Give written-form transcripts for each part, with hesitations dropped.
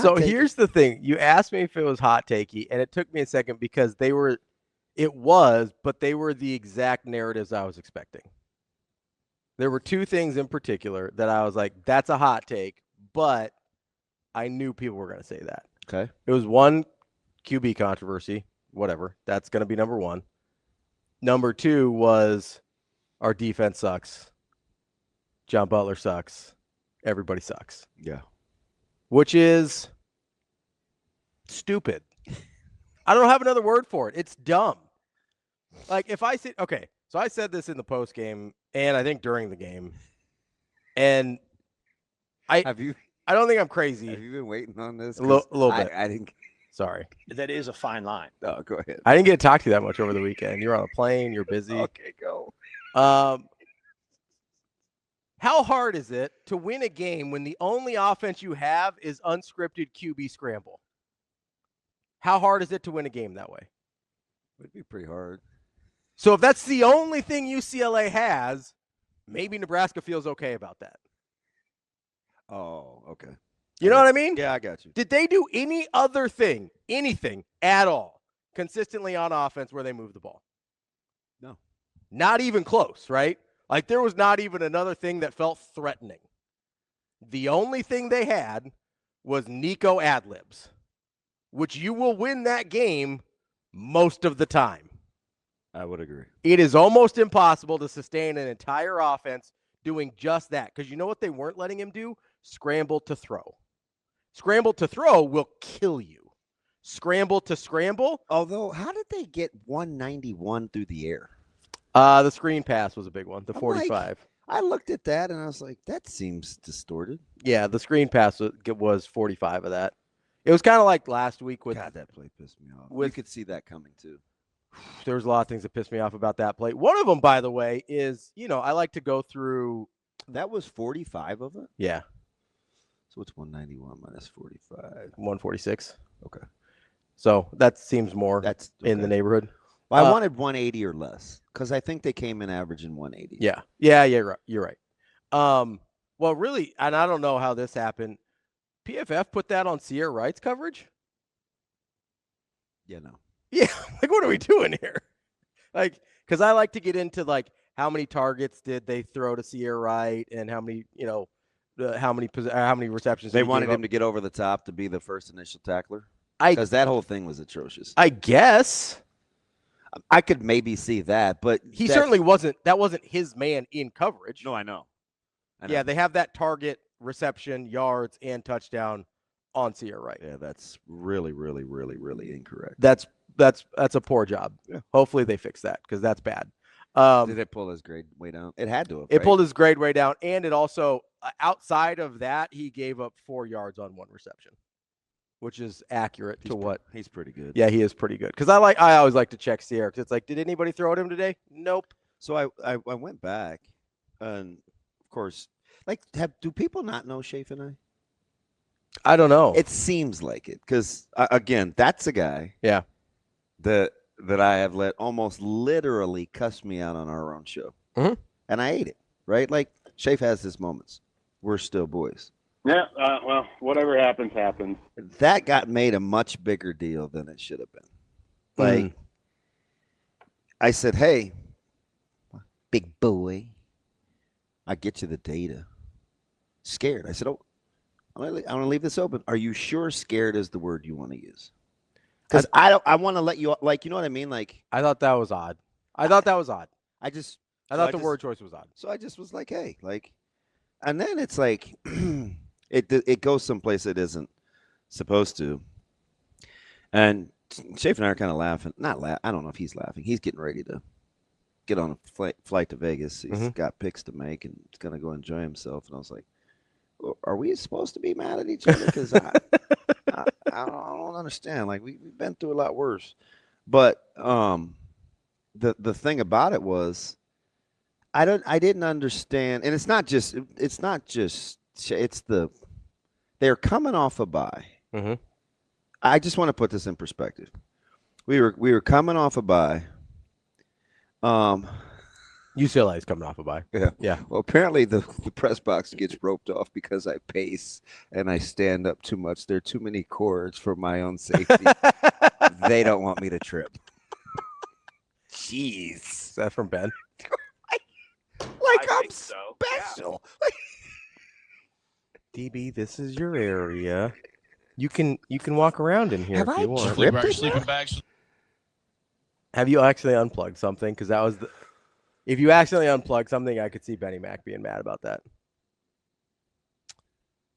So here's the thing. You asked me if it was hot takey, and it took me a second because but they were the exact narratives I was expecting. There were two things in particular that I was like, that's a hot take, but I knew people were going to say that. Okay. It was one, QB controversy, whatever. That's going to be number one. Number two was our defense sucks. John Butler sucks. Everybody sucks. Yeah. Which is stupid. I don't have another word for it. It's dumb. Like if I say, okay, so I said this in the post game and I think during the game, and I don't think I'm crazy. Have you been waiting on this? A little bit. I didn't. Sorry. That is a fine line. Oh, go ahead. I didn't get to talk to you that much over the weekend. You're on a plane. You're busy. Okay, go. How hard is it to win a game when the only offense you have is unscripted QB scramble? How hard is it to win a game that way? It'd be pretty hard. So if that's the only thing UCLA has, maybe Nebraska feels okay about that. Oh, okay. You know what I mean? Yeah, I got you. Did they do any other thing, anything at all, consistently on offense where they moved the ball? No. Not even close, right? Like there was not even another thing that felt threatening. The only thing they had was Nico ad-libs, which you will win that game most of the time. I would agree. It is almost impossible to sustain an entire offense doing just that because you know what they weren't letting him do? Scramble to throw. Scramble to throw will kill you. Scramble to scramble. Although, how did they get 191 through the air? The screen pass was a big one, the 45. Like, I looked at that and I was like, that seems distorted. Yeah, the screen pass was 45 of that. It was kind of like last week with God, that play pissed me off. You could see that coming too. There was a lot of things that pissed me off about that play. One of them, by the way, is, I like to go through. That was 45 of it? Yeah. So it's 191 minus 45. 146. Okay. So that seems more in the neighborhood. Well, I wanted 180 or less because I think they came in averaging 180. Yeah. Yeah, you're right. Well, really, and I don't know how this happened. PFF put that on Sierra Wright's coverage? Yeah, no. Yeah, like what are we doing here? Like, because I like to get into like how many targets did they throw to Sierra Wright and how many, how many receptions they wanted him to get over the top to be the first initial tackler. Because that whole thing was atrocious. I guess I could maybe see that, but he certainly wasn't. That wasn't his man in coverage. No, I know. Yeah, they have that target, reception, yards, and touchdown on Sierra Wright. Yeah, that's really, really, really, really incorrect. That's a poor job. Yeah. Hopefully they fix that because that's bad. Did it pull his grade way down? It had to have. It pulled his grade way down, and it also outside of that he gave up 4 yards on one reception, which is accurate to what he's pretty good. Yeah, he is pretty good. Because I always like to check Sierra because it's like, did anybody throw at him today? Nope. So I went back, and of course, like, do people not know Shafe and I? I don't know. It seems like it because again, that's a guy. Yeah. That I have let almost literally cuss me out on our own show, and I ate it. Right, like Shafe has his moments. We're still boys. Yeah, well, whatever happens, happens. That got made a much bigger deal than it should have been. Like, I said, hey, big boy, I get you the data. Scared. I said, oh, I want to leave this open. Are you sure scared is the word you want to use? Because I want to let you, like, you know what I mean? Like, I thought that was odd. I thought the word choice was odd. So I just was like, hey, like, and then it's like, it goes someplace it isn't supposed to. And Shafe and I are kind of laughing. I don't know if he's laughing. He's getting ready to get on a flight to Vegas. He's got picks to make and he's going to go enjoy himself. And I was like, well, are we supposed to be mad at each other? Because I don't understand. Like, we've been through a lot worse. But the thing about it was, I didn't understand, and they're coming off a bye. Mm-hmm. I just want to put this in perspective. We were coming off a bye. UCLA is coming off a bye. Yeah. Yeah. Well, apparently the press box gets roped off because I pace and I stand up too much. There are too many cords for my own safety. They don't want me to trip. Jeez. Is that from Ben? Like I I'm think so. special. DB, this is your area. You can walk around in here Have if I you want. tripped Our it sleeping now? bags. Have you actually unplugged something? Because that was the. If you accidentally unplug something, I could see Benny Mac being mad about that.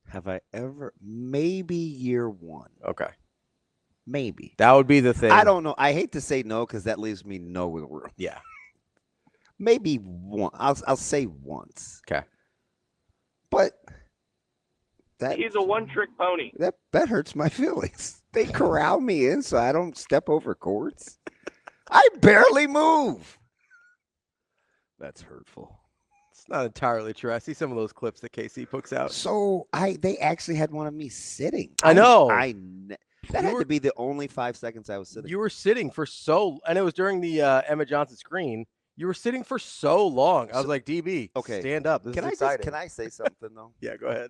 Have I ever? Maybe year one. Okay. Maybe. That would be the thing. I don't know. I hate to say no because that leaves me no wiggle room. Yeah. Maybe one. I'll say once. Okay. But that He's a one-trick pony. that hurts my feelings. They corral me in so I don't step over cords. I barely move. That's hurtful. It's not entirely true. I see some of those clips that KC puts out. So they actually had one of me sitting. I know. That had to be the only 5 seconds I was sitting. You were sitting for and it was during the Emma Johnson screen. You were sitting for so long. I was like, DB, okay, stand up. This is exciting. Can I say something though? Yeah, go ahead.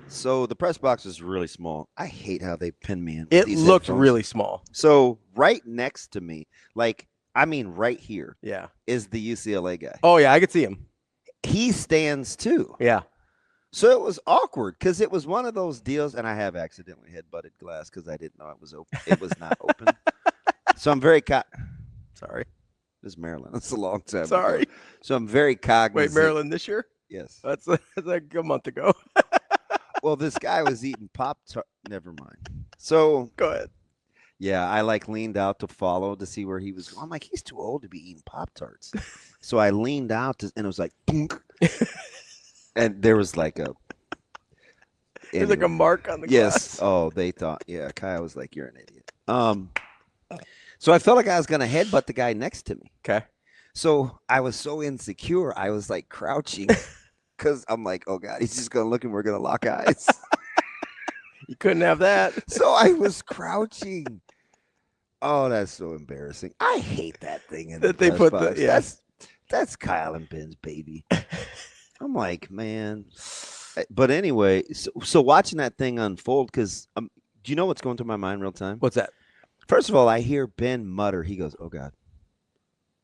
So the press box is really small. I hate how they pin me in. with It these looked headphones. really small. So right next to me, right here, Yeah. is the UCLA guy. Oh, yeah, I could see him. He stands too. Yeah. So it was awkward because it was one of those deals, and I have accidentally headbutted glass because I didn't know it was open. It was not open. So I'm very Sorry. This is Maryland. That's a long time. Sorry. ago. So I'm very cognizant. Wait, Maryland this year? Yes. That's like a month ago. Well, this guy was eating Pop-Tart. Never mind. So Go ahead. yeah, I leaned out to follow to see where he was going. I'm like, he's too old to be eating Pop-Tarts. So I leaned out and it was like, and there was like a. There's like a mark on the Yes. glass. Oh, they thought. Yeah, Kyle was like, "You're an idiot." So I felt like I was gonna headbutt the guy next to me. Okay. So I was so insecure, I was like crouching because I'm like, "Oh God, he's just gonna look and we're gonna lock eyes." You couldn't have that. So I was crouching. Oh, that's so embarrassing. I hate that thing in That the they press put the- box. yeah. That's Kyle and Ben's baby. I'm like, man. But anyway, so watching that thing unfold, because do you know what's going through my mind real time? What's that? First of all, I hear Ben mutter. He goes, "Oh God!"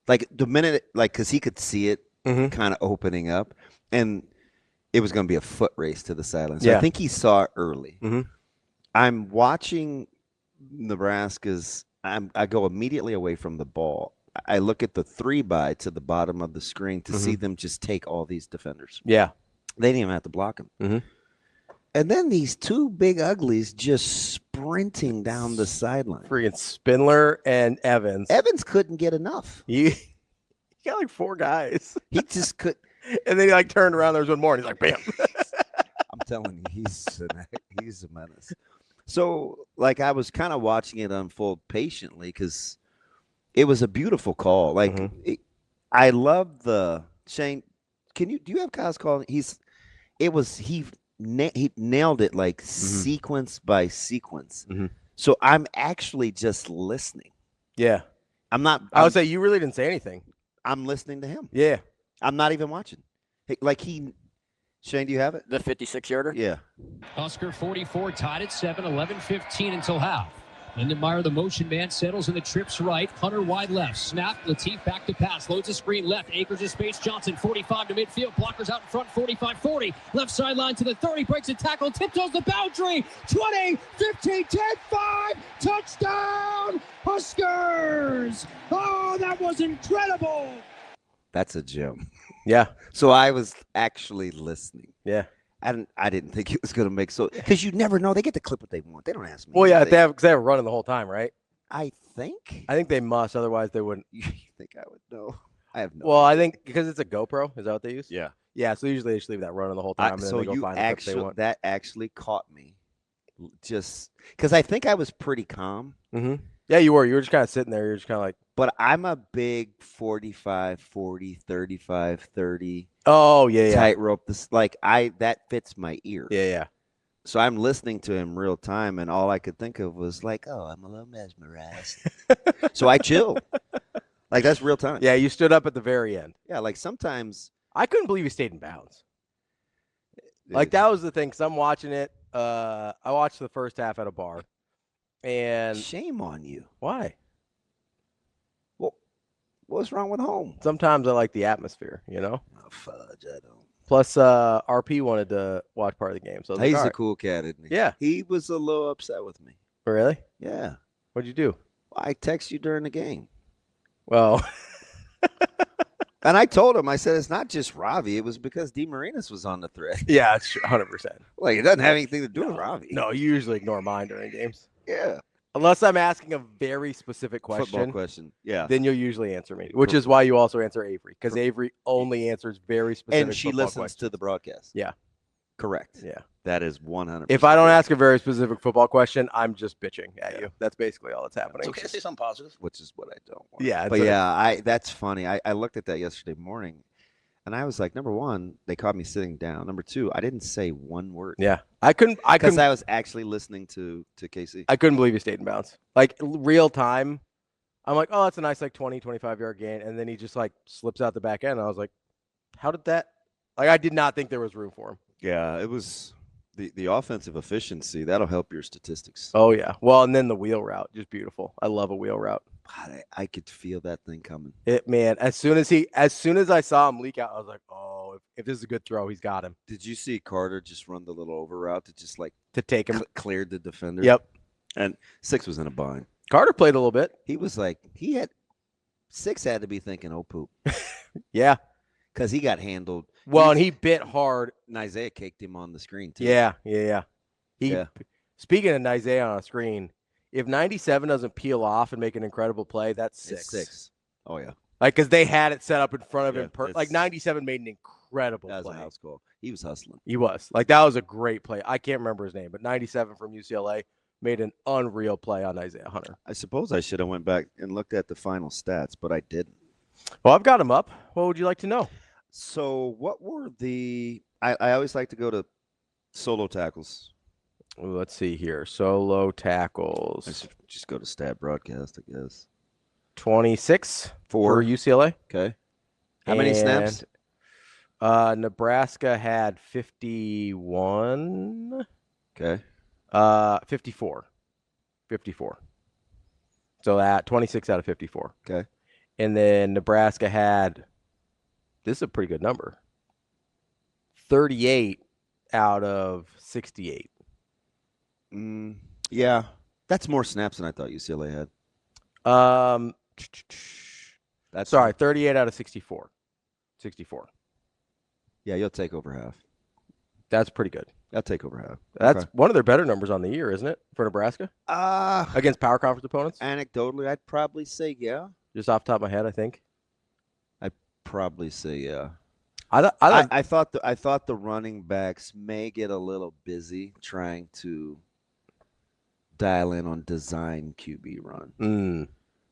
Like the minute, because he could see it Mhm. kind of opening up, and it was going to be a foot race to the sideline. So Yeah. I think he saw it early. Mhm. I'm watching Nebraska's. I go immediately away from the ball. I look at the 3-by to the bottom of the screen to see them just take all these defenders. Yeah. They didn't even have to block them. Mhm. And then these two big uglies just sprinting down the sideline. Freaking Spindler and Evans. Evans couldn't get enough. He got like 4 guys. He just could. And then he like turned around. There was one more. And he's like, bam. I'm telling you, he's a menace. So, I was kind of watching it unfold patiently because it was a beautiful call. I love the Shane. Do you have Kyle's call? He nailed it sequence by sequence. Mhm. So I'm actually just listening. Yeah. I would say you really didn't say anything. I'm listening to him. Yeah. I'm not even watching. Shane, do you have it? The 56-yarder? Yeah. Husker 44 tied at 7, 11-15 until half. Lindenmeyer, the motion man, settles in the trips right. Hunter wide left. Snap. Latif back to pass. Loads a screen left. Acres of space. Johnson 45 to midfield. Blockers out in front. 45-40. Left sideline to the 30. Breaks a tackle. Tiptoes the boundary. 20, 15, 10, 5. Touchdown, Huskers. Oh, that was incredible. That's a gem. Yeah. So I was actually listening. Yeah. I didn't think it was going to make because you never know. They get to clip what they want. They don't ask me. Well, yeah, anything. because they have running the whole time, right? I think. I think they must. Otherwise, they wouldn't. You think I would know? I have no. Well, I idea. think because it's a GoPro. Is that what they use? Yeah. Yeah. So usually they just leave that running the whole time. And then So they go you find the clips they actually want. that actually caught me, just because I think I was pretty calm. Mm-hmm. Yeah, you were. You were just kind of sitting there. You're just kind of like. But I'm a big 45, 40, 35, 30 Oh yeah, yeah. tightrope. That fits my ear. Yeah, yeah. So I'm listening to him real time, and all I could think of was oh, I'm a little mesmerized. So I chilled. Like, that's real time. Yeah, you stood up at the very end. Yeah, like sometimes. I couldn't believe he stayed in bounds. Like, that was the thing, because I'm watching it. I watched the first half at a bar. And Shame on you. why? Well, what's wrong with home? Sometimes I like the atmosphere, Oh, fudge, I don't. Plus, RP wanted to watch part of the game. So He's like, a cool cat, isn't he? Yeah. He was a little upset with me. Really? Yeah. What'd you do? I text you during the game. Well, and I told him, I said, it's not just Ravi. It was because DeMarinis was on the thread. yeah, it's 100%. Like, it doesn't have anything to do with Ravi. No, you usually ignore mine during games. Yeah. Unless I'm asking a very specific Football question, question. Yeah. then you'll usually answer me, which is why you also answer Avery, because Avery only answers very specific And she football listens questions. to the broadcast. Yeah. Correct. Yeah. That is 100%. If I don't ask a very specific football question, I'm just bitching at you. That's basically all that's happening. It's okay to say something positive. Which is what I don't want. Yeah, But yeah, that's funny. I looked at that yesterday morning, and I was like, number one, they caught me sitting down. Number two, I didn't say one word. Yeah. I couldn't Because I was actually listening to KC. I couldn't believe he stayed in bounds. Like, real time, I'm like, oh, that's a nice, like, 20, 25-yard gain. And then he just, like, slips out the back end. And I was like, how did that? Like, I did not think there was room for him. Yeah, it was the offensive efficiency. That'll help your statistics. Oh, yeah. Well, and then the wheel route, just beautiful. I love a wheel route. God, I could feel that thing coming. Man, as soon as I saw him leak out, I was like, oh, if this is a good throw, he's got him. Did you see Carter just run the little over route that just, like, To take him. cleared the defender? Yep. And Six was in a bind. Carter played a little bit. He was like, Six had to be thinking, oh, poop. Yeah. Because he got handled. Well, and he bit hard. And Isaiah kicked him on the screen, too. Yeah. Speaking of Isaiah on a screen, if 97 doesn't peel off and make an incredible play, that's six. It's 6. Oh, yeah. Like, because they had it set up in front of Yeah, him. Like, 97 made an incredible That was play. a house call. He was hustling. He was. Like, that was a great play. I can't remember his name, but 97 from UCLA made an unreal play on Isaiah Hunter. I suppose I should have went back and looked at the final stats, but I didn't. Well, I've got him up. What would you like to know? So what were I always like to go to solo tackles. Ooh, let's see here. Solo I tackles. should just go to stat broadcast, I guess. 26 for 4. UCLA. Okay. How many snaps? Nebraska had 51. Okay. 54. 54. So that 26 out of 54. Okay. And then Nebraska had, this is a pretty good number, 38 out of 68. Yeah. That's more snaps than I thought UCLA had. That's 38 out of 64. 64. Yeah, you'll take over half. That's pretty good. I'll take over half. That's one of their better numbers on the year, isn't it, for Nebraska? Against Power conference opponents? Anecdotally, I'd probably say yeah. Just off the top of my head, I think. I'd probably say yeah. I thought the running backs may get a little busy trying to dial in on design QB run.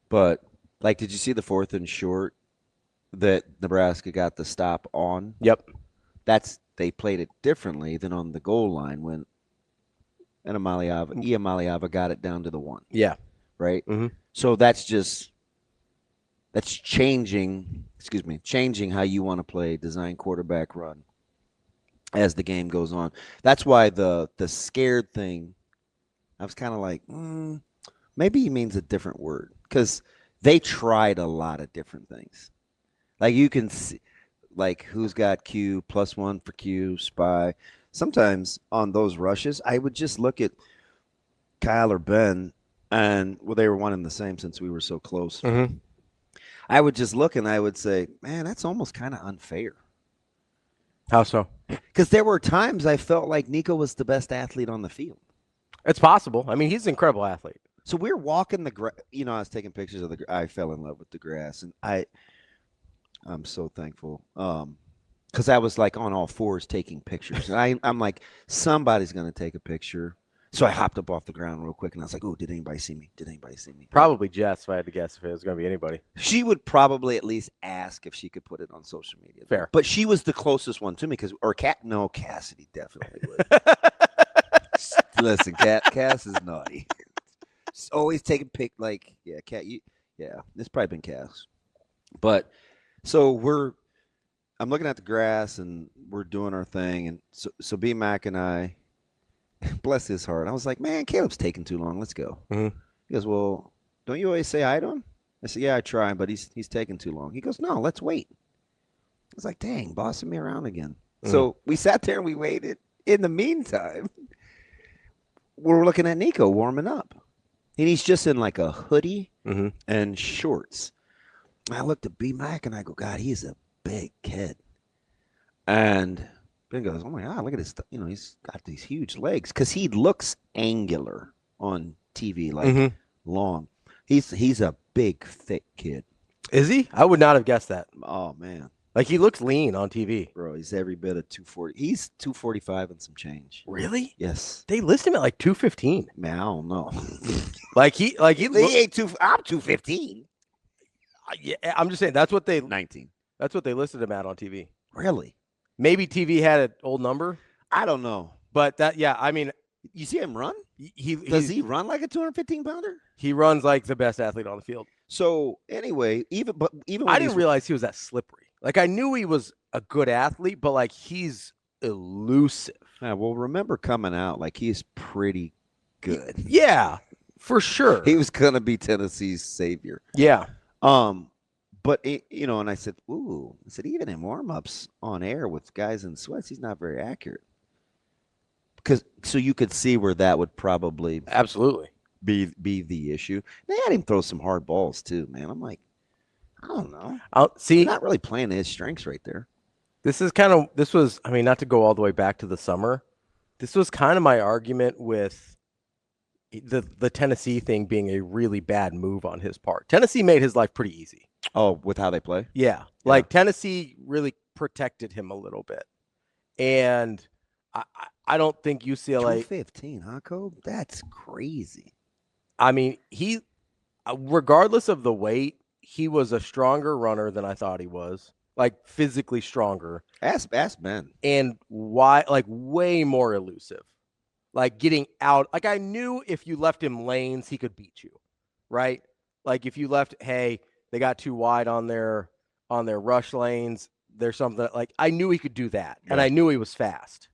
But, like, did you see the 4th and short that Nebraska got the stop on? Yep. They played it differently than on the goal line when Iamaleava got it down to the 1. Yeah. Right? Mm-hmm. So that's changing how you want to play design quarterback run as the game goes on. That's why the scared thing, I was kind of like, maybe he means a different word, because they tried a lot of different things. Like, you can see, like, who's got Q, +1 for Q, spy. Sometimes on those rushes, I would just look at Kyle or Ben, and they were one and the same since we were so close. Mm-hmm. I would just look and I would say, man, that's almost kind of unfair. How so? Because there were times I felt like Nico was the best athlete on the field. It's possible. I mean, he's an incredible athlete. So we're walking the grass. You know, I was taking pictures of I fell in love with the grass, and I'm so thankful. Because I was like on all fours taking pictures. And I'm like, somebody's going to take a picture. So I hopped up off the ground real quick, and I was like, oh, did anybody see me? Did anybody see me? Probably Jess, if I had to guess, if it was going to be anybody. She would probably at least ask if she could put it on social media. Fair. But she was the closest one to me, Cassidy definitely would. Listen, Cass is naughty. She's always taking pic, like, yeah, Cat, it's probably been Cass. But so I'm looking at the grass and we're doing our thing. And so B Mac and I, bless his heart, I was like, man, Caleb's taking too long. Let's go. Mm-hmm. He goes, well, don't you always say hi to him? I said, yeah, I try, but he's taking too long. He goes, no, let's wait. I was like, dang, bossing me around again. Mm. So we sat there and we waited. In the meantime, we're looking at Nico warming up. And he's just in like a hoodie and shorts. I looked at B Mac and I go, God, he's a big kid. And Ben goes, oh my God, look at his, he's got these huge legs. Because he looks angular on TV, like long. He's a big, thick kid. Is he? I would not have guessed that. Oh, man. Like, he looks lean on TV. Bro, he's every bit of 240. He's 245 and some change. Really? Yes. They list him at like 215. Man, I don't know. he ain't I'm 215. Yeah, I'm just saying that's what they 19. That's what they listed him at on TV. Really? Maybe TV had an old number. I don't know. But I mean, you see him run? Does he run like a 215-pounder? He runs like the best athlete on the field. So anyway, even I didn't realize he was that slippery. Like, I knew he was a good athlete, but like, he's elusive. Yeah, well, remember coming out, like, he's pretty good. Yeah, for sure. He was gonna be Tennessee's savior. Yeah. But and I said, even in warm-ups on air with guys in sweats, he's not very accurate. So you could see where that would probably absolutely be the issue. They had him throw some hard balls too, man. I'm like, I don't know. He's not really playing his strengths right there. This was, I mean, not to go all the way back to the summer. This was kind of my argument with the Tennessee thing being a really bad move on his part. Tennessee made his life pretty easy. Oh, with how they play? Yeah. Like, Tennessee really protected him a little bit. And I don't think UCLA 215, huh, Kobe? That's crazy. I mean, he, regardless of the weight, he was a stronger runner than I thought he was. Like, physically stronger. Ask Ben. And way more elusive. Like, getting out. Like, I knew if you left him lanes, he could beat you, right? Like, if you left, hey, they got too wide on their rush lanes, there's something, like, I knew he could do that. Yeah. And I knew he was fast.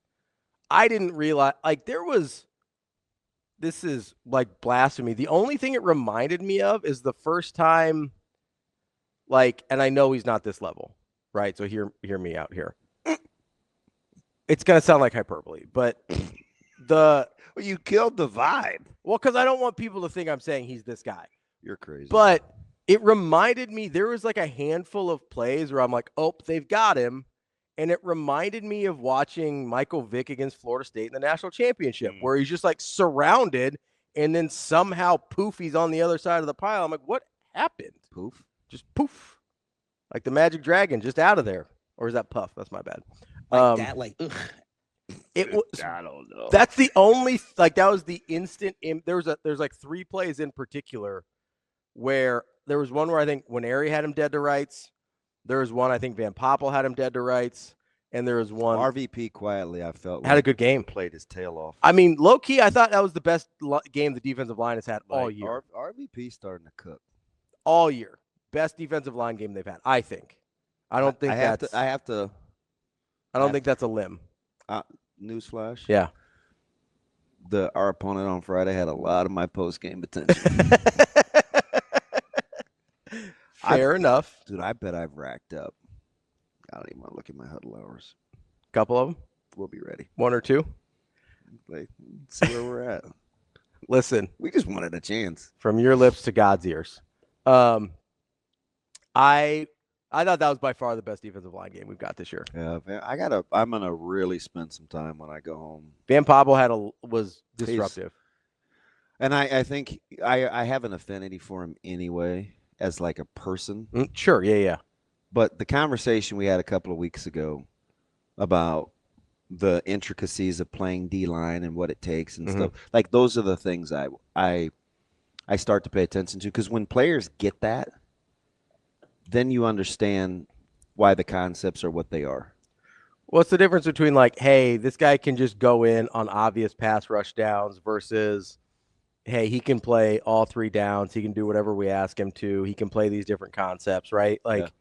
I didn't realize, like, this is like blasphemy. The only thing it reminded me of is the first time, like, and I know he's not this level, right? So hear me out here. It's going to sound like hyperbole, but you killed the vibe. Well, because I don't want people to think I'm saying he's this guy. You're crazy. But it reminded me, there was like a handful of plays where I'm like, oh, they've got him. And it reminded me of watching Michael Vick against Florida State in the national championship, where he's just like surrounded and then somehow poof, he's on the other side of the pile. I'm like, what happened? Poof. Just poof. Like the Magic Dragon, just out of there. Or is that puff? That's my bad. It was, I don't know. That's the only, like, that was the instant. There's like 3 plays in particular where there was one where I think Winery had him dead to rights. There was one, I think Van Poppel had him dead to rights. And there was one. RVP quietly, I felt, had a good game. Played his tail off. I mean, low key, I thought that was the best game the defensive line has had all year. RVP starting to cook. All year. Best defensive line game they've had, I think. I don't think I don't think that's a limb. Newsflash. Yeah. Our opponent on Friday had a lot of my post-game attention. Fair enough. Dude, I bet I've racked up. I don't even want to look at my huddle hours. Couple of them? We'll be ready. 1 or 2? Like, see where we're at. Listen. We just wanted a chance. From your lips to God's ears. I thought that was by far the best defensive line game we've got this year. Yeah, I'm gonna really spend some time when I go home. Van Poppel was disruptive. And I think I have an affinity for him anyway as like a person. Sure, yeah. But the conversation we had a couple of weeks ago about the intricacies of playing D-line and what it takes and stuff, like those are the things I start to pay attention to, because when players get that, then you understand why the concepts are what they are. What's the difference between like, hey, this guy can just go in on obvious pass rush downs versus, hey, he can play all 3 downs. He can do whatever we ask him to. He can play these different concepts, right? Like,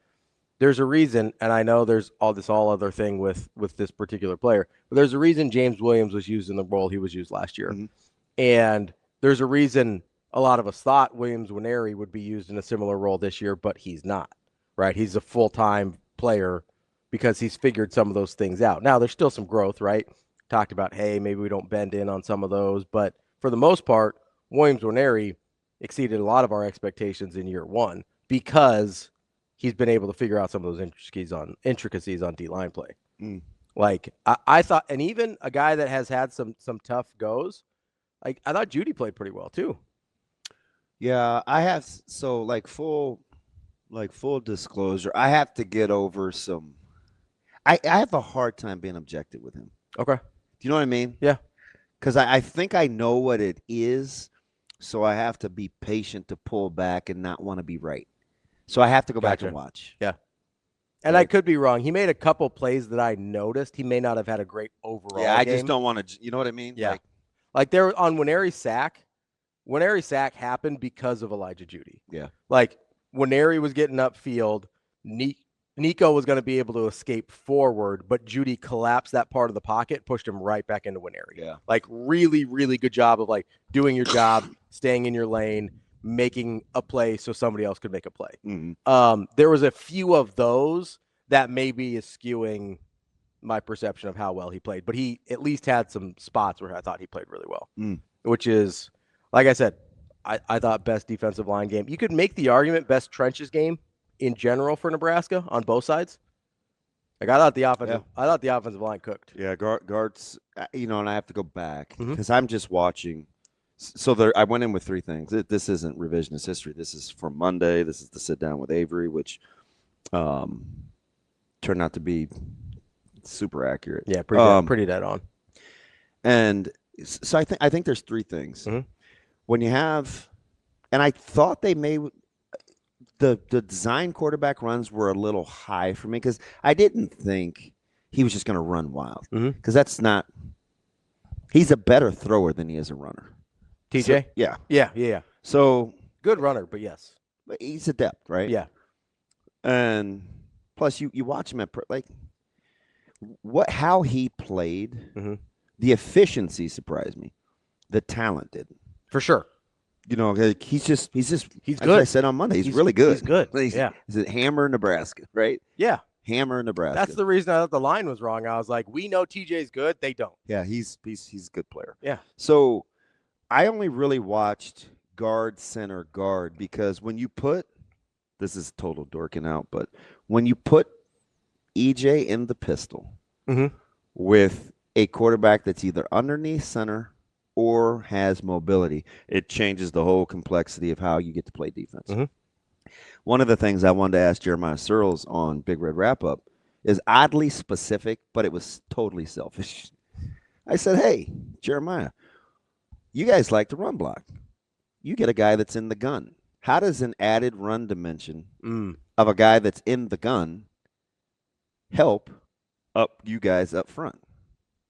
there's a reason, and I know there's all other thing with this particular player, but there's a reason James Williams was used in the role he was used last year. Mm-hmm. And there's a reason a lot of us thought Williams Nwaneri would be used in a similar role this year, but he's not, right? He's a full-time player because he's figured some of those things out. Now, there's still some growth, right? Talked about, hey, maybe we don't bend in on some of those, but for the most part, Williams Nwaneri exceeded a lot of our expectations in year 1 because he's been able to figure out some of those intricacies on D-line play. Like, I thought, and even a guy that has had some tough goes, like, I thought Judy played pretty well too. Yeah, I have. So, full disclosure, I have to get over some. I have a hard time being objective with him. Okay. Do you know what I mean? Yeah. Because I think I know what it is, so I have to be patient to pull back and not want to be right. So I have to go back and watch. Yeah. And I could be wrong. He made a couple plays that I noticed. He may not have had a great overall I game. just don't want to. You know what I mean? Yeah. Like there on Nwaneri's sack. Nwaneri's sack happened because of Elijah Judy. Yeah. Like Nwaneri was getting upfield. Nico was going to be able to escape forward, but Judy collapsed that part of the pocket, pushed him right back into Nwaneri. Yeah. Like really, really good job of like doing your job, staying in your lane, making a play so somebody else could make a play. Mm-hmm. There was a few of those that maybe is skewing my perception of how well he played, but he at least had some spots where I thought he played really well, which is, like I said, I thought best defensive line game. You could make the argument best trenches game in general for Nebraska on both sides. Like I thought the offensive line cooked. Yeah, guards, and I have to go back because I'm just watching. So I went in with 3 things. This isn't revisionist history. This is from Monday. This is the sit down with Avery, which turned out to be super accurate. Yeah, pretty dead on. And so I think there's 3 things. When you have, and I thought they may. The design quarterback runs were a little high for me because I didn't think he was just going to run wild because that's not. He's a better thrower than he is a runner. TJ? So, yeah. So good runner, but yes, he's adept, right? Yeah. And plus, you watch him at how he played. The efficiency surprised me. The talent didn't. For sure. He's good. Good. I said on Monday, he's really good. He's good. He's a hammer, Nebraska, right? Yeah. Hammer, Nebraska. That's the reason I thought the line was wrong. I was like, we know TJ's good. They don't. Yeah, he's a good player. Yeah. So I only really watched guard, center, guard because when you put – this is total dorking out, but when you put EJ in the pistol with a quarterback that's either underneath center – or has mobility, it changes the whole complexity of how you get to play defense. One of the things I wanted to ask Jeremiah Searles on Big Red Wrap-Up is oddly specific, but it was totally selfish. I said, hey, Jeremiah, you guys like to run block. You get a guy that's in the gun. How does an added run dimension of a guy that's in the gun help up you guys up front?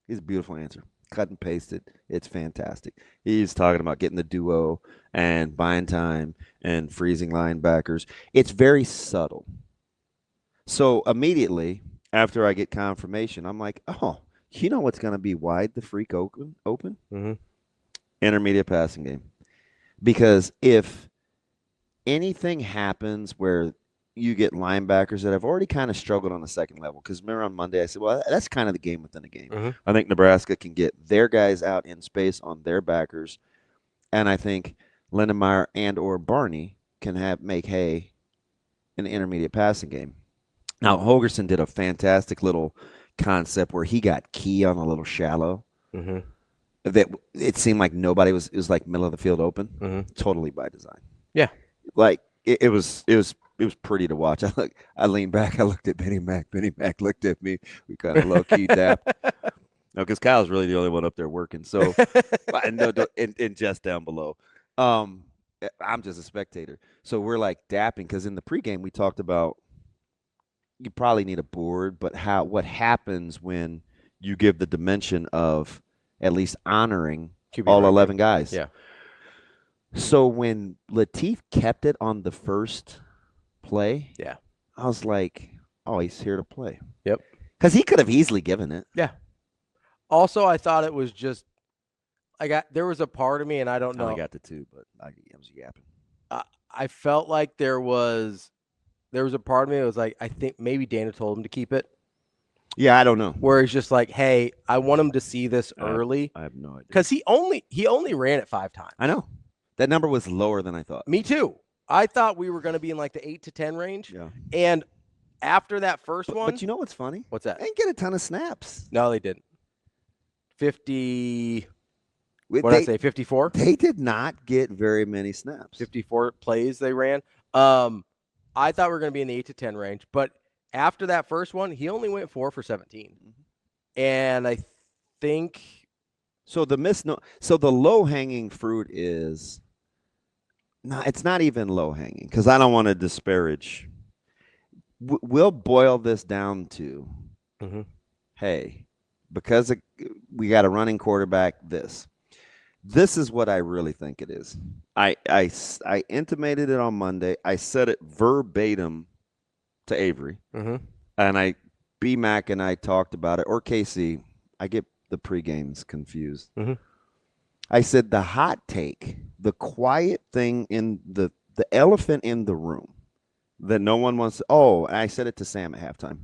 It's a beautiful answer. Cut and paste it. It's fantastic. He's talking about getting the duo and buying time and freezing linebackers. It's very subtle. So immediately after I get confirmation, I'm like, oh, you know what's going to be wide the freak open? Intermediate passing game. Because if anything happens where you get linebackers that have already kind of struggled on the second level. Because remember on Monday, I said, well, that's kind of the game within a game. I think Nebraska can get their guys out in space on their backers. And I think Lindenmeyer and or Barney can make hay in the intermediate passing game. Now, Holgorsen did a fantastic little concept where he got key on a little shallow. That it seemed like nobody it was like middle of the field open. Totally by design. Yeah. Like it was pretty to watch. I leaned back. I looked at Benny Mac. Benny Mac looked at me. We kind of low-key dapped. No, because Kyle's really the only one up there working. So, and just down below. I'm just a spectator. So we're like dapping because in the pregame we talked about you probably need a board, but what happens when you give the dimension of at least honoring all 11 guys. Yeah. So when Latif kept it on the first play, Yeah. I was like, oh, he's here to play. Yep. Because he could have easily given it. Yeah. Also, I thought it was just there was a part of me, and I don't I only know. got the 2, but I was yapping. I felt like there was a part of me that was like, I think maybe Dana told him to keep it, Yeah, I don't know. where he's just like, hey, I want him to see this early. I have no idea. Because he only ran it 5 times. I know. That number was lower than I thought. Me too. I thought we were going to be in like the 8 to 10 range. Yeah. And after that first one. But you know what's funny? What's that? They didn't get a ton of snaps. No, they didn't. 50. What did I say? 54? They did not get very many snaps. 54 plays they ran. I thought we were going to be in the 8 to 10 range. But after that first one, he only went 4 for 17. And I think. So the low-hanging fruit is. No, it's not even low-hanging because I don't want to disparage. We'll boil this down to, hey, because we got a running quarterback, this is what I really think it is. I intimated it on Monday. I said it verbatim to Avery, and B-Mac and I talked about it, or Casey. I get the pregames confused. I said the hot take, the quiet thing in the elephant in the room that no one wants. I said it to Sam at halftime.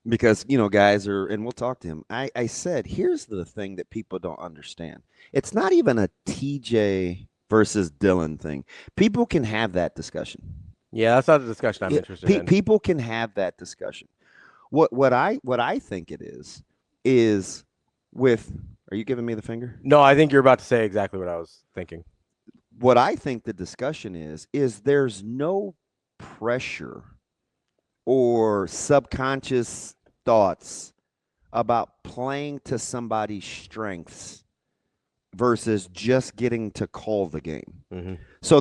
Because, guys and we'll talk to him. I said, here's the thing that people don't understand. It's not even a TJ versus Dylan thing. People can have that discussion. Yeah, that's not the discussion I'm interested in. People can have that discussion. What I think it is with. Are you giving me the finger? No, I think you're about to say exactly what I was thinking. What I think the discussion is there's no pressure or subconscious thoughts about playing to somebody's strengths versus just getting to call the game. So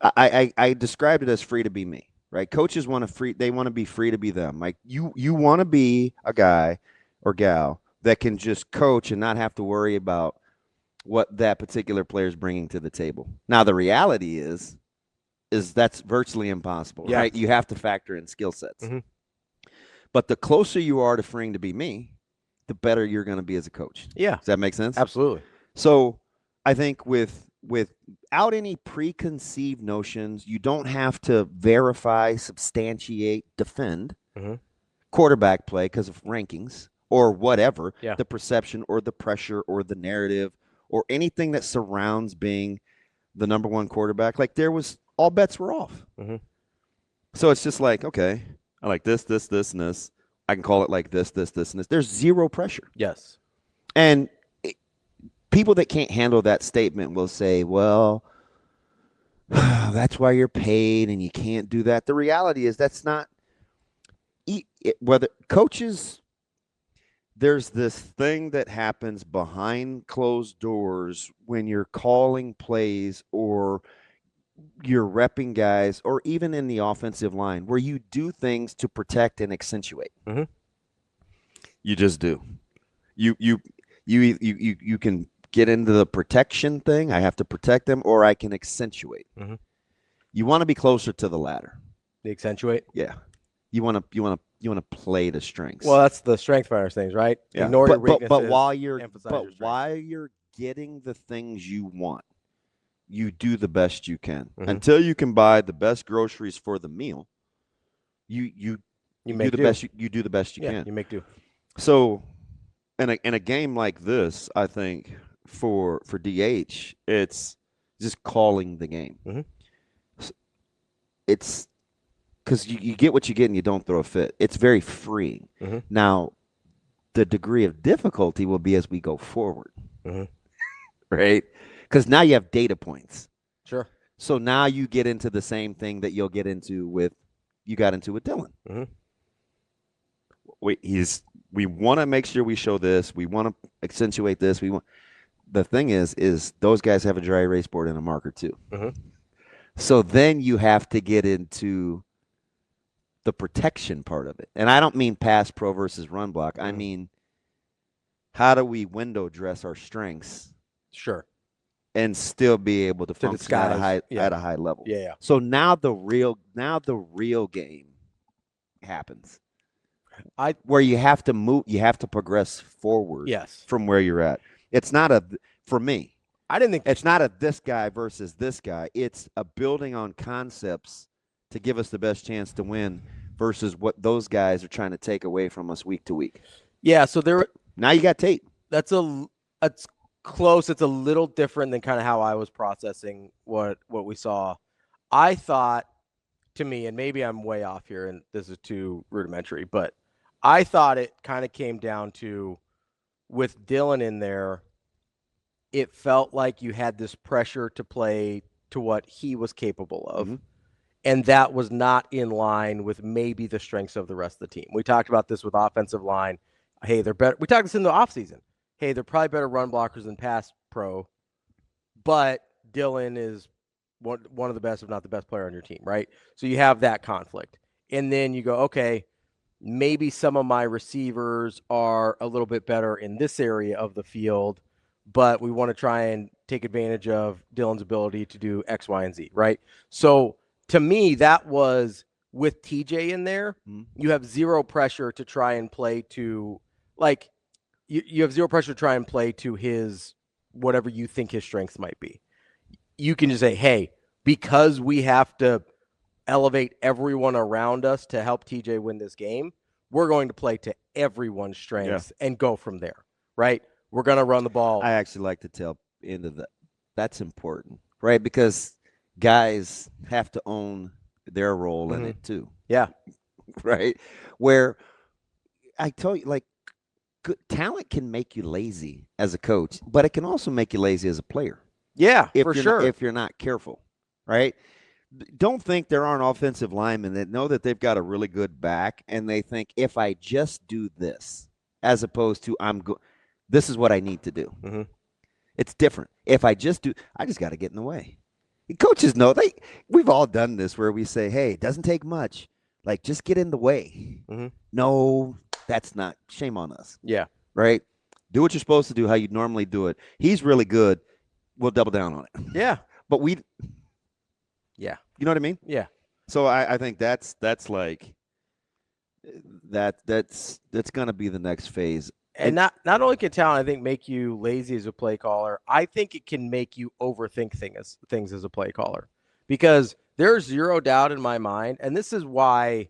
I described it as free to be me, right? Coaches want to be free to be them. Like you want to be a guy or gal that can just coach and not have to worry about what that particular player is bringing to the table. Now, the reality is that's virtually impossible, right? You have to factor in skill sets. But the closer you are to freeing to be me, the better you're going to be as a coach. Yeah. Does that make sense? Absolutely. So I think without any preconceived notions, you don't have to verify, substantiate, defend quarterback play because of rankings. Or whatever, the perception or the pressure or the narrative or anything that surrounds being the number one quarterback. Like all bets were off. So it's just like, okay, I like this, and this. I can call it like this, and this. There's zero pressure. Yes. And people that can't handle that statement will say, well, that's why you're paid and you can't do that. The reality is that's not whether coaches. There's this thing that happens behind closed doors when you're calling plays or you're repping guys or even in the offensive line where you do things to protect and accentuate. You just do. You can get into the protection thing. I have to protect them or I can accentuate. You want to be closer to the latter. The accentuate? Yeah. You want to play the strengths. Well, that's the strength finders things, right? Yeah. Ignore your weaknesses. But while you're getting the things you want, you do the best you can. Until you can buy the best groceries for the meal. You do the best you can. You make do. So, in a game like this, I think for DH, it's just calling the game. It's because you get what you get and you don't throw a fit. It's very freeing. Now, the degree of difficulty will be as we go forward, right? Because now you have data points. Sure. So now you get into the same thing that you got into with Dylan. We want to make sure we show this. We want to accentuate this. The thing is those guys have a dry erase board and a marker too. So then you have to get into the protection part of it. And I don't mean pass pro versus run block. I mean, how do we window dress our strengths? Sure. and still be able to function at disguise, at a high level. Yeah. So now the real game happens. Where you have to move, you have to progress forward from where you're at. It's not for me. I didn't think it's not a this guy versus this guy. It's a building on concepts to give us the best chance to win versus what those guys are trying to take away from us week to week. Yeah, so now you got tape. It's close. It's a little different than kind of how I was processing what we saw. I thought, to me, and maybe I'm way off here and this is too rudimentary, but I thought it kind of came down to, with Dylan in there, it felt like you had this pressure to play to what he was capable of. Mm-hmm. And that was not in line with maybe the strengths of the rest of the team. We talked about this with offensive line. Hey, they're better. We talked this in the offseason. Hey, they're probably better run blockers than pass pro, but Dylan is one of the best, if not the best player on your team, right? So you have that conflict. And then you go, okay, maybe some of my receivers are a little bit better in this area of the field, but we want to try and take advantage of Dylan's ability to do X, Y, and Z, right? So to me, that was, with TJ in there, you have zero pressure to try and play to, like, you have zero pressure to try and play to his, whatever you think his strengths might be. You can just say, hey, because we have to elevate everyone around us to help TJ win this game, we're going to play to everyone's strengths and go from there, right? We're going to run the ball. I actually like to tell into that. That's important, right? Because guys have to own their role in it too. Yeah. Right? Where I tell you, like, good talent can make you lazy as a coach, but it can also make you lazy as a player. Yeah, for sure. If you're not careful, right? Don't think there aren't offensive linemen that know that they've got a really good back, and they think, if I just do this, as opposed to this is what I need to do. Mm-hmm. It's different. If I just got to get in the way. Coaches know we've all done this where we say, hey, it doesn't take much. Like, just get in the way. Mm-hmm. No, that's not. Shame on us. Yeah. Right? Do what you're supposed to do, how you normally do it. He's really good. We'll double down on it. Yeah. But yeah. You know what I mean? Yeah. So I think that's like that's going to be the next phase. And not only can talent, I think, make you lazy as a play caller, I think it can make you overthink things as a play caller, because there's zero doubt in my mind. And this is why,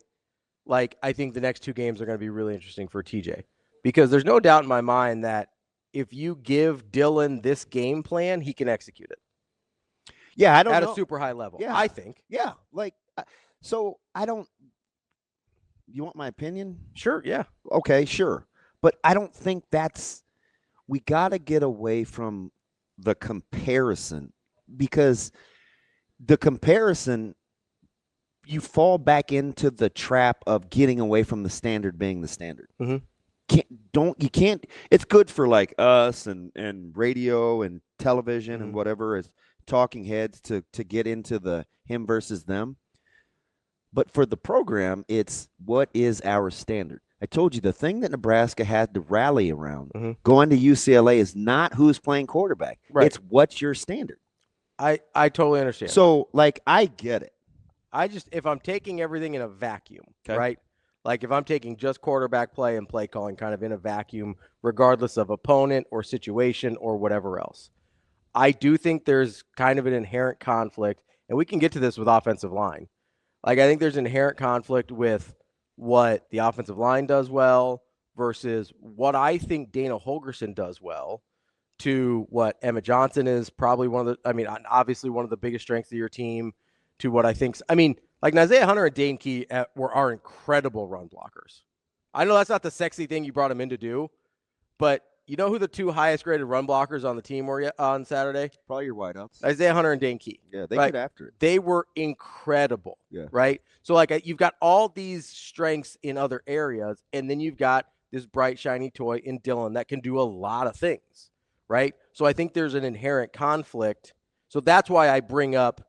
like, I think the next two games are going to be really interesting for TJ, because there's no doubt in my mind that if you give Dylan this game plan, he can execute it. Yeah, I don't know. At a super high level. Yeah. I think. Yeah. Like, so I don't. You want my opinion? Sure. Yeah. Okay. Sure. But I don't think we got to get away from the comparison, because the comparison, you fall back into the trap of getting away from the standard being the standard. Mm-hmm. You can't. It's good for like us and radio and television and whatever as talking heads to get into the him versus them. But for the program, it's what is our standard. I told you the thing that Nebraska had to rally around going to UCLA is not who's playing quarterback. Right. It's what's your standard. I totally understand. So, like, I get it. If I'm taking everything in a vacuum, right? Like, if I'm taking just quarterback play and play calling kind of in a vacuum, regardless of opponent or situation or whatever else, I do think there's kind of an inherent conflict, and we can get to this with offensive line. Like, I think there's inherent conflict with what the offensive line does well versus what I think Dana Holgorsen does well, to what Emma Johnson is probably obviously one of the biggest strengths of your team, to what I think. I mean, like, Isaiah Hunter and Dane Key are incredible run blockers. I know that's not the sexy thing you brought him in to do, but you know who the two highest graded run blockers on the team were on Saturday? Probably your wideouts. Isaiah Hunter and Dane Key. Yeah, they get after it. They were incredible. Yeah. Right? So, like, you've got all these strengths in other areas, and then you've got this bright, shiny toy in Dylan that can do a lot of things. Right? So I think there's an inherent conflict. So that's why I bring up,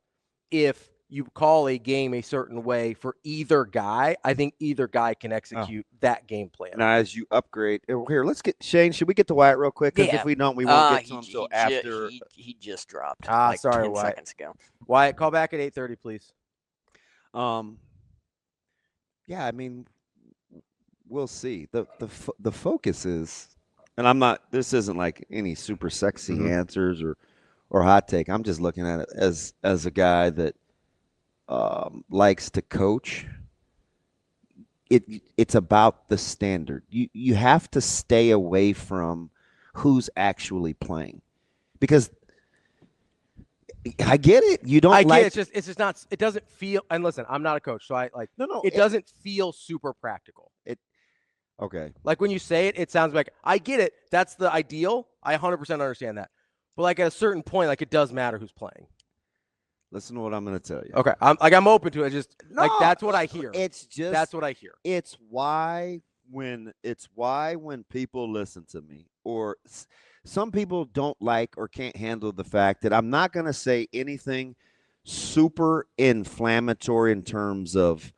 if you call a game a certain way for either guy, I think either guy can execute that game plan. Now, as you upgrade, here, let's get Shane. Should we get to Wyatt real quick? Because if we don't, we won't get to him until after. He just dropped. Sorry, 10 Wyatt. seconds ago. Wyatt, call back at 8:30, please. Yeah, I mean, we'll see. The focus is, and I'm not. This isn't like any super sexy answers or hot take. I'm just looking at it as a guy that likes to coach. It's about the standard. You have to stay away from who's actually playing, because I get it. You don't. It's just not. It doesn't feel. And listen, I'm not a coach, so I like. No. It doesn't feel super practical. Okay. Like when you say it, it sounds like I get it. That's the ideal. I 100% understand that. But like at a certain point, like it does matter who's playing. Listen to what I'm going to tell you. Okay, I'm open to it. Just like that's what I hear. That's what I hear. It's why when people listen to me, or some people don't like or can't handle the fact that I'm not going to say anything super inflammatory in terms of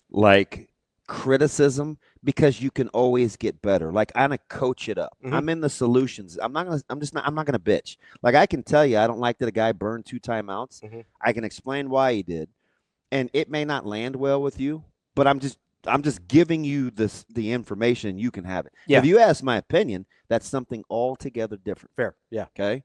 like criticism, because you can always get better. Like I'm gonna coach it up. I'm in the solutions. I'm not gonna bitch. Like I can tell you I don't like that a guy burned 2 timeouts. I can explain why he did, and it may not land well with you, but I'm just giving you the information. You can have it. Yeah. If you ask my opinion, that's something altogether different. Fair. Yeah. Okay.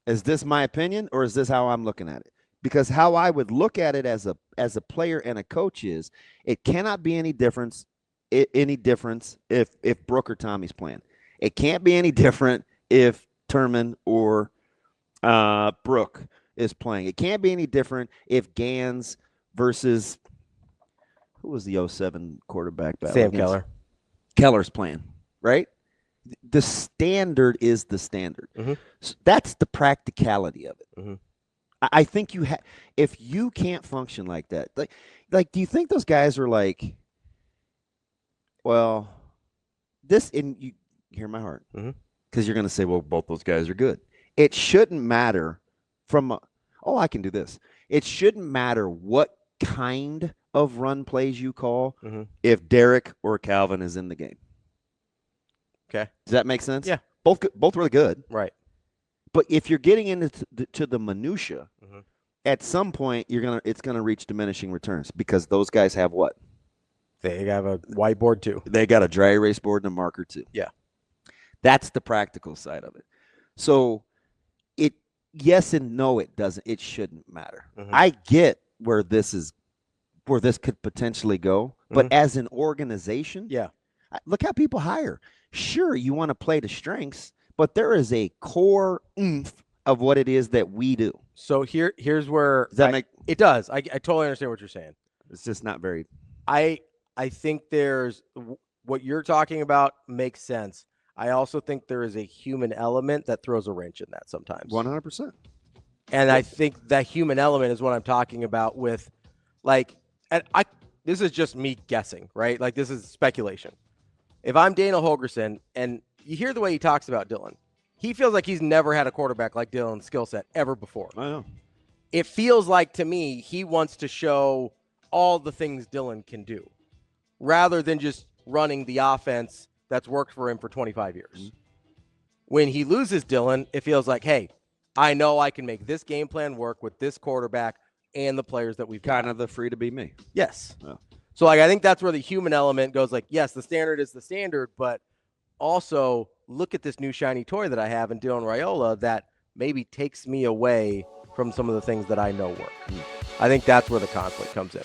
Is this my opinion, or is this how I'm looking at it? Because how I would look at it as a player and a coach is, it cannot be any difference if Brooke or Tommy's playing. It can't be any different if Turman or Brooke is playing. It can't be any different if Gans versus who was the 07 quarterback battle? Sam Keller. Keller's playing, right? The standard is the standard. So that's the practicality of it. I think if you can't function like that, like, do you think those guys are like, well, this, and you hear my heart, because you're going to say, well, both those guys are good. It shouldn't matter I can do this. It shouldn't matter what kind of run plays you call if Derek or Calvin is in the game. Okay. Does that make sense? Yeah. Both really good. Right. But if you're getting into the minutia, at some point it's gonna reach diminishing returns, because those guys have what? They have a whiteboard too. They got a dry erase board and a marker too. Yeah. That's the practical side of it. So yes and no, it doesn't. It shouldn't matter. I get where this could potentially go, but as an organization, look how people hire. Sure, you want to play to strengths, but there is a core oomph of what it is that we do. So here's where it does. I totally understand what you're saying. It's just not very. I think there's what you're talking about makes sense. I also think there is a human element that throws a wrench in that sometimes. 100%. And I think that human element is what I'm talking about with, like, and this is just me guessing, right? Like, this is speculation. If I'm Dana Holgorsen and you hear the way he talks about Dylan, he feels like he's never had a quarterback like Dylan's skill set ever before. I know. It feels like to me he wants to show all the things Dylan can do rather than just running the offense that's worked for him for 25 years. When he loses Dylan, it feels like, hey, I know I can make this game plan work with this quarterback and the players that we've got. Kind of the free to be me. Yes. Yeah. So, like, I think that's where the human element goes, like, yes, the standard is the standard, but also look at this new shiny toy that I have in Dylan Raiola that maybe takes me away from some of the things that I know work. I think that's where the conflict comes in.